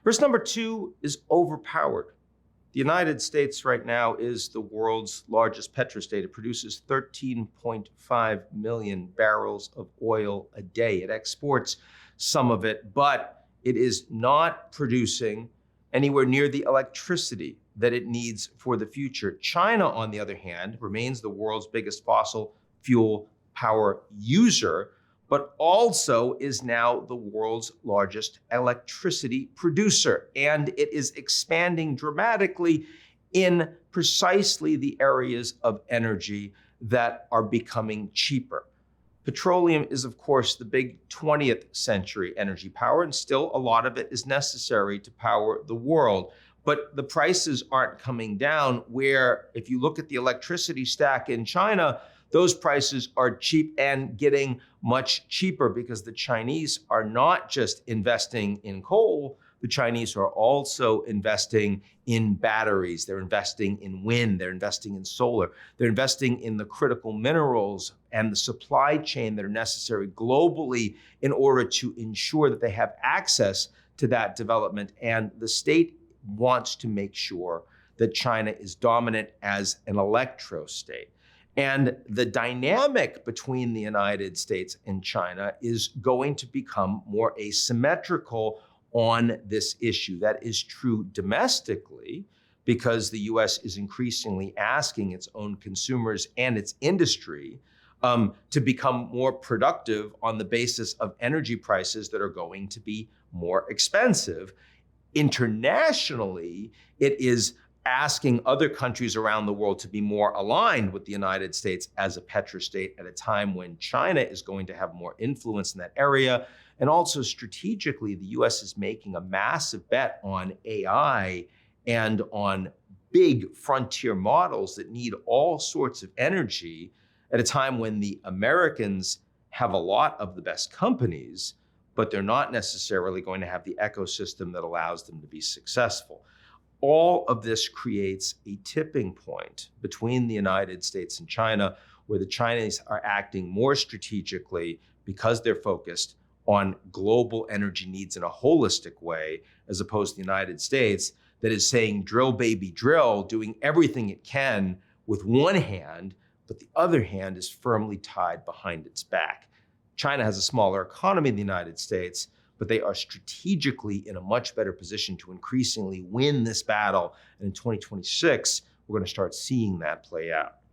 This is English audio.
Risk number two is overpowered. The United States right now is the world's largest petrostate. It produces 13.5 million barrels of oil a day. It exports some of it, but it is not producing anywhere near the electricity that it needs for the future. China, on the other hand, remains the world's biggest fossil fuel power user, but also is now the world's largest electricity producer. And it is expanding dramatically in precisely the areas of energy that are becoming cheaper. Petroleum is, of course, the big 20th century energy power, and still a lot of it is necessary to power the world. But the prices aren't coming down, where if you look at the electricity stack in China, those prices are cheap and getting much cheaper because the Chinese are not just investing in coal. The Chinese are also investing in batteries. They're investing in wind. They're investing in solar. They're investing in the critical minerals and the supply chain that are necessary globally in order to ensure that they have access to that development. And the state wants to make sure that China is dominant as an electrostate. And the dynamic between the United States and China is going to become more asymmetrical on this issue. That is true domestically because the US is increasingly asking its own consumers and its industry to become more productive on the basis of energy prices that are going to be more expensive. Internationally, it is asking other countries around the world to be more aligned with the United States as a petrostate at a time when China is going to have more influence in that area. And also strategically, the US is making a massive bet on AI and on big frontier models that need all sorts of energy at a time when the Americans have a lot of the best companies, but they're not necessarily going to have the ecosystem that allows them to be successful. All of this creates a tipping point between the United States and China, where the Chinese are acting more strategically because they're focused on global energy needs in a holistic way, as opposed to the United States that is saying, drill, baby, drill, doing everything it can with one hand, but the other hand is firmly tied behind its back. China has a smaller economy than the United States, but they are strategically in a much better position to increasingly win this battle. And in 2026, we're going to start seeing that play out.